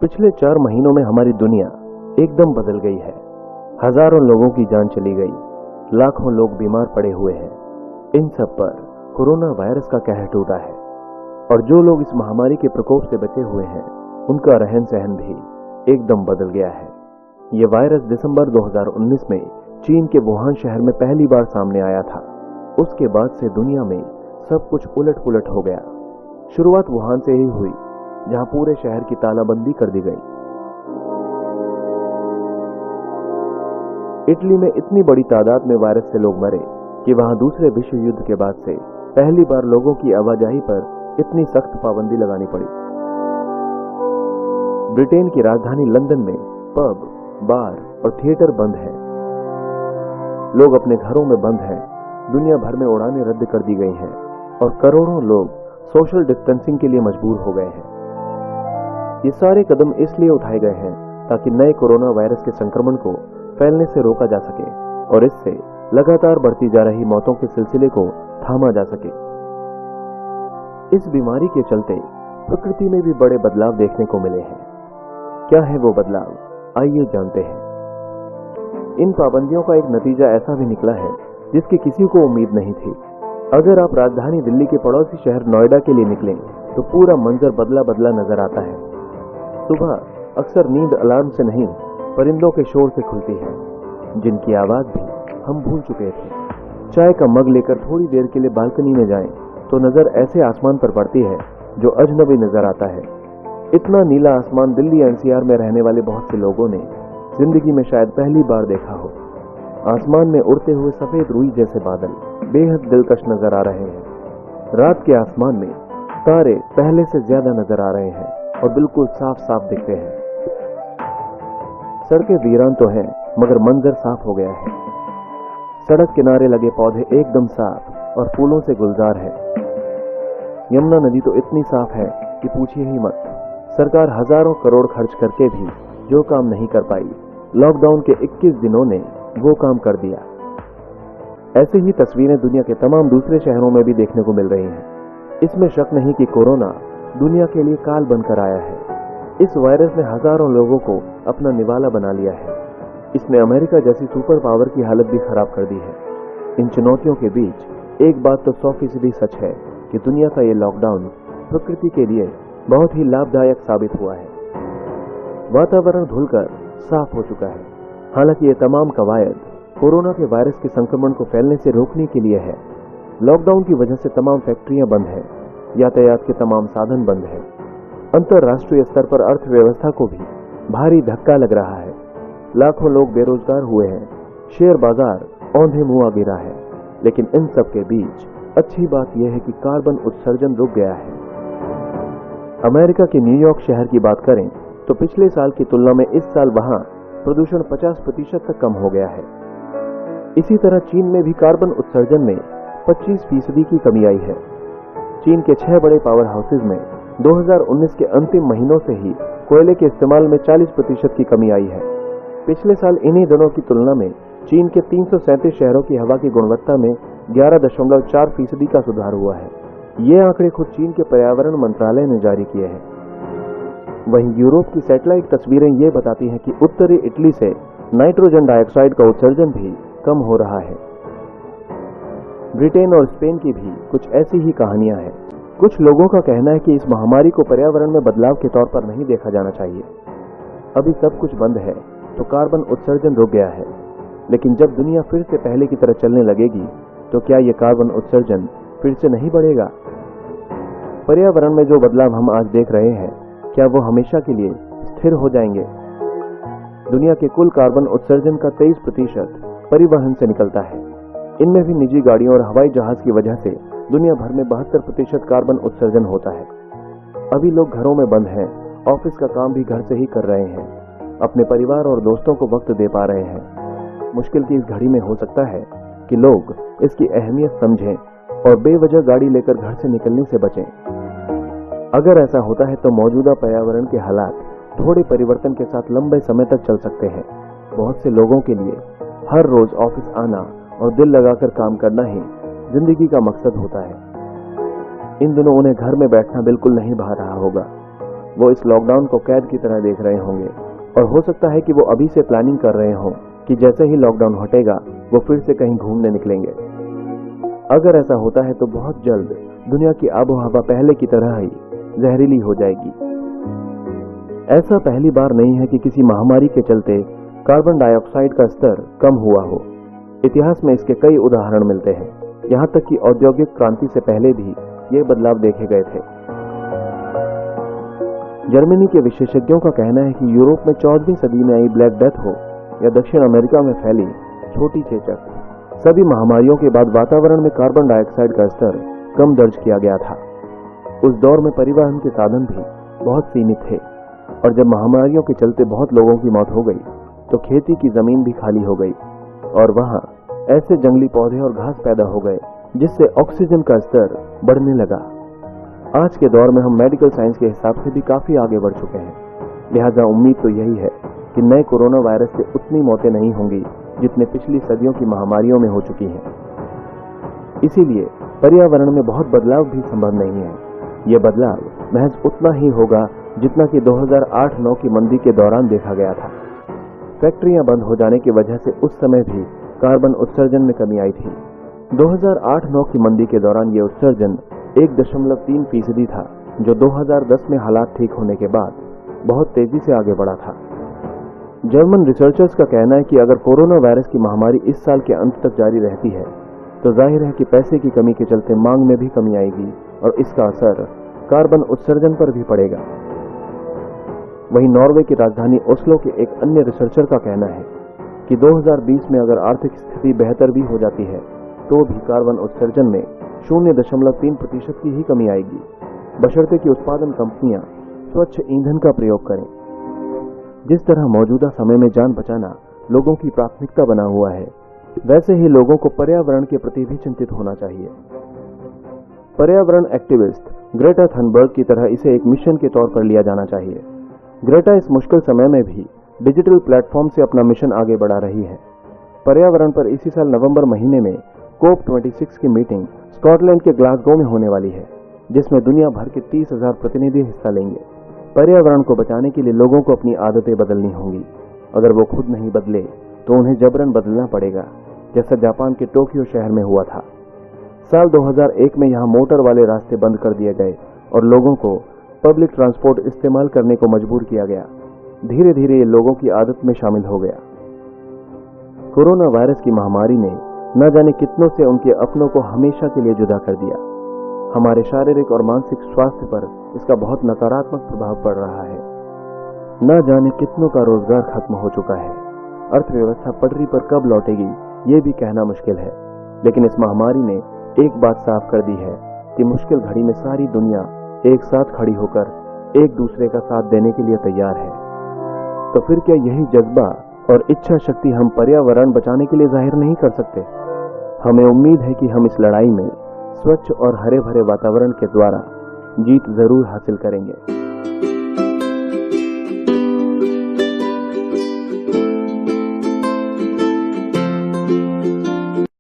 पिछले 4 महीनों में हमारी दुनिया एकदम बदल गई है। हजारों लोगों की जान चली गई, लाखों लोग बीमार पड़े हुए हैं। इन सब पर कोरोना वायरस का कहर टूटा है और जो लोग इस महामारी के प्रकोप से बचे हुए हैं उनका रहन सहन भी एकदम बदल गया है। ये वायरस दिसंबर 2019 में चीन के वुहान शहर में पहली बार सामने आया था। उसके बाद से दुनिया में सब कुछ उलट पुलट हो गया। शुरुआत वुहान से ही हुई, जहां पूरे शहर की तालाबंदी कर दी गई। इटली में इतनी बड़ी तादाद में वायरस से लोग मरे कि वहां दूसरे विश्व युद्ध के बाद से पहली बार लोगों की आवाजाही पर इतनी सख्त पाबंदी लगानी पड़ी। ब्रिटेन की राजधानी लंदन में पब, बार और थिएटर बंद हैं। लोग अपने घरों में बंद हैं। दुनिया भर में उड़ानें रद्द कर दी गई हैं और करोड़ों लोग सोशल डिस्टेंसिंग के लिए मजबूर हो गए हैं। ये सारे कदम इसलिए उठाए गए हैं ताकि नए कोरोना वायरस के संक्रमण को फैलने से रोका जा सके और इससे लगातार बढ़ती जा रही मौतों के सिलसिले को थामा जा सके। इस बीमारी के चलते प्रकृति में भी बड़े बदलाव देखने को मिले हैं। क्या है वो बदलाव, आइए जानते हैं। इन पाबंदियों का एक नतीजा ऐसा भी निकला है जिसकी किसी को उम्मीद नहीं थी। अगर आप राजधानी दिल्ली के पड़ोसी शहर नोएडा के लिए निकलें तो पूरा मंजर बदला बदला नजर आता है। सुबह अक्सर नींद अलार्म से नहीं, परिंदों के शोर से खुलती है, जिनकी आवाज भी हम भूल चुके थे। चाय का मग लेकर थोड़ी देर के लिए बालकनी में जाएं तो नजर ऐसे आसमान पर पड़ती है जो अजनबी नजर आता है। इतना नीला आसमान दिल्ली एनसीआर में रहने वाले बहुत से लोगों ने जिंदगी में शायद पहली बार देखा हो। आसमान में उड़ते हुए सफेद रुई जैसे बादल बेहद दिलकश नजर आ रहे हैं। रात के आसमान में तारे पहले से ज्यादा नजर आ रहे हैं और बिल्कुल साफ साफ दिखते हैं। सड़कें वीरान तो हैं मगर मंजर साफ हो गया है। सड़क किनारे लगे पौधे एकदम साफ और फूलों से गुलजार है। यमुना नदी तो इतनी साफ है कि पूछिए ही मत। सरकार हजारों करोड़ खर्च करके भी जो काम नहीं कर पाई, लॉकडाउन के 21 दिनों ने वो काम कर दिया। ऐसे ही तस्वीरें दुनिया के तमाम दूसरे शहरों में भी देखने को मिल रही हैं। इसमें शक नहीं कि कोरोना दुनिया के लिए काल बनकर आया है। इस वायरस ने हजारों लोगों को अपना निवाला बना लिया है। इसने अमेरिका जैसी सुपर पावर की हालत भी खराब कर दी है। इन चुनौतियों के बीच एक बात तो 100% सच है कि दुनिया का ये लॉकडाउन प्रकृति के लिए बहुत ही लाभदायक साबित हुआ है। वातावरण धुलकर साफ हो चुका है। हालांकि ये तमाम कवायद कोरोना के वायरस के संक्रमण को फैलने से रोकने के लिए है। लॉकडाउन की वजह से तमाम फैक्ट्रियां बंद हैं, यातायात के तमाम साधन बंद हैं। अंतरराष्ट्रीय स्तर पर अर्थव्यवस्था को भी भारी धक्का लग रहा है। लाखों लोग बेरोजगार हुए हैं। शेयर बाजार औंधे मुआ गिरा है। लेकिन इन सब के बीच अच्छी बात यह है कि कार्बन उत्सर्जन रुक गया है। अमेरिका के न्यूयॉर्क शहर की बात करें तो पिछले साल की तुलना में इस साल वहां प्रदूषण 50% तक कम हो गया है। इसी तरह चीन में भी कार्बन उत्सर्जन में 25% की कमी आई है। चीन के 6 बड़े पावर हाउसेज में 2019 के अंतिम महीनों से ही कोयले के इस्तेमाल में 40% की कमी आई है। पिछले साल इन्हीं दिनों की तुलना में चीन के 337 शहरों की हवा की गुणवत्ता में 11.4% का सुधार हुआ है। ये आंकड़े खुद चीन के पर्यावरण मंत्रालय ने जारी किए हैं। वहीं यूरोप की सैटेलाइट तस्वीरें ये बताती हैं कि उत्तरी इटली से नाइट्रोजन डाइऑक्साइड का उत्सर्जन भी कम हो रहा है। ब्रिटेन और स्पेन की भी कुछ ऐसी ही कहानियां हैं। कुछ लोगों का कहना है कि इस महामारी को पर्यावरण में बदलाव के तौर पर नहीं देखा जाना चाहिए। अभी सब कुछ बंद है तो कार्बन उत्सर्जन रुक गया है, लेकिन जब दुनिया फिर से पहले की तरह चलने लगेगी तो क्या ये कार्बन उत्सर्जन फिर से नहीं बढ़ेगा? पर्यावरण में जो बदलाव हम आज देख रहे हैं, क्या वो हमेशा के लिए स्थिर हो जाएंगे? दुनिया के कुल कार्बन उत्सर्जन का 23% परिवहन से निकलता है। इनमें भी निजी गाड़ियों और हवाई जहाज की वजह से दुनिया भर में 72% कार्बन उत्सर्जन होता है। अभी लोग घरों में बंद हैं, ऑफिस का काम भी घर से ही कर रहे हैं, अपने परिवार और दोस्तों को वक्त दे पा रहे हैं। मुश्किल की इस घड़ी में हो सकता है कि लोग इसकी अहमियत समझें और बेवजह गाड़ी लेकर घर से निकलने से बचें। अगर ऐसा होता है तो मौजूदा पर्यावरण के हालात थोड़े परिवर्तन के साथ लंबे समय तक चल सकते हैं। बहुत से लोगों के लिए हर रोज ऑफिस आना और दिल लगाकर काम करना ही जिंदगी का मकसद होता है। इन दिनों उन्हें घर में बैठना बिल्कुल नहीं भा रहा होगा। वो इस लॉकडाउन को कैद की तरह देख रहे होंगे और हो सकता है कि वो अभी से प्लानिंग कर रहे हों कि जैसे ही लॉकडाउन हटेगा वो फिर से कहीं घूमने निकलेंगे। अगर ऐसा होता है तो बहुत जल्द दुनिया की आबो हवा पहले की तरह ही जहरीली हो जाएगी। ऐसा पहली बार नहीं है कि किसी महामारी के चलते कार्बन डाइऑक्साइड का स्तर कम हुआ हो। इतिहास में इसके कई उदाहरण मिलते हैं। यहाँ तक कि औद्योगिक क्रांति से पहले भी ये बदलाव देखे गए थे। जर्मनी के विशेषज्ञों का कहना है कि यूरोप में 14वीं सदी में आई ब्लैक डेथ हो या दक्षिण अमेरिका में फैली छोटी चेचक, सभी महामारियों के बाद वातावरण में कार्बन डाइऑक्साइड का स्तर कम दर्ज किया गया था। उस दौर में परिवहन के साधन भी बहुत सीमित थे और जब महामारियों के चलते बहुत लोगों की मौत हो गई तो खेती की जमीन भी खाली हो गई और वहां ऐसे जंगली पौधे और घास पैदा हो गए जिससे ऑक्सीजन का स्तर बढ़ने लगा। आज के दौर में हम मेडिकल साइंस के हिसाब से भी काफी आगे बढ़ चुके हैं, लिहाजा उम्मीद तो यही है कि नए कोरोना वायरस से उतनी मौतें नहीं होंगी जितने पिछली सदियों की महामारियों में हो चुकी हैं। इसीलिए पर्यावरण में बहुत बदलाव भी संभव नहीं है। यह बदलाव महज उतना ही होगा जितना कि 2008-9 की मंदी के दौरान देखा गया था। फैक्ट्रियां बंद हो जाने की वजह से उस समय भी कार्बन उत्सर्जन में कमी आई थी। 2008-9 की मंदी के दौरान यह उत्सर्जन 1.3% था, जो 2010 में हालात ठीक होने के बाद बहुत तेजी से आगे बढ़ा था। जर्मन रिसर्चर्स का कहना है कि अगर कोरोना वायरस की महामारी इस साल के अंत तक जारी रहती है तो जाहिर है कि पैसे की कमी के चलते मांग में भी कमी आएगी और इसका असर कार्बन उत्सर्जन पर भी पड़ेगा। वहीं नॉर्वे की राजधानी ओस्लो के एक अन्य रिसर्चर का कहना है कि 2020 में अगर आर्थिक स्थिति बेहतर भी हो जाती है तो भी कार्बन उत्सर्जन में 0.3% की ही कमी आएगी, बशर्ते कि उत्पादन कंपनियां स्वच्छ ईंधन का प्रयोग करें। जिस तरह मौजूदा समय में जान बचाना लोगों की प्राथमिकता बना हुआ है, वैसे ही लोगों को पर्यावरण के प्रति भी चिंतित होना चाहिए। पर्यावरण एक्टिविस्ट ग्रेटा थनबर्ग की तरह इसे एक मिशन के तौर पर लिया जाना चाहिए। ग्रेटा इस मुश्किल समय में भी डिजिटल प्लेटफॉर्म से अपना मिशन आगे बढ़ा रही है। पर्यावरण पर इसी साल नवंबर महीने में COP26 की मीटिंग स्कॉटलैंड के ग्लासगो में होने वाली है, जिसमें दुनिया भर के 30,000 प्रतिनिधि हिस्सा लेंगे। पर्यावरण को बचाने के लिए लोगों को अपनी आदतें बदलनी होंगी। अगर वो खुद नहीं बदले तो उन्हें जबरन बदलना पड़ेगा, जैसा जापान के टोक्यो शहर में हुआ था। साल 2001 में यहां मोटर वाले रास्ते बंद कर दिए गए और लोगों को पब्लिक ट्रांसपोर्ट इस्तेमाल करने को मजबूर किया गया। धीरे धीरे ये लोगों की आदत में शामिल हो गया। कोरोना वायरस की महामारी ने न जाने कितनों से उनके अपनों को हमेशा के लिए जुदा कर दिया। हमारे शारीरिक और मानसिक स्वास्थ्य पर इसका बहुत नकारात्मक प्रभाव पड़ रहा है। न जाने कितनों का रोजगार खत्म हो चुका है। अर्थव्यवस्था पटरी पर कब लौटेगी ये भी कहना मुश्किल है, लेकिन इस महामारी ने एक बात साफ कर दी है कि मुश्किल घड़ी में सारी दुनिया एक साथ खड़ी होकर एक दूसरे का साथ देने के लिए तैयार है। तो फिर क्या यही जज्बा और इच्छा शक्ति हम पर्यावरण बचाने के लिए जाहिर नहीं कर सकते? हमें उम्मीद है कि हम इस लड़ाई में स्वच्छ और हरे भरे वातावरण के द्वारा जीत जरूर हासिल करेंगे।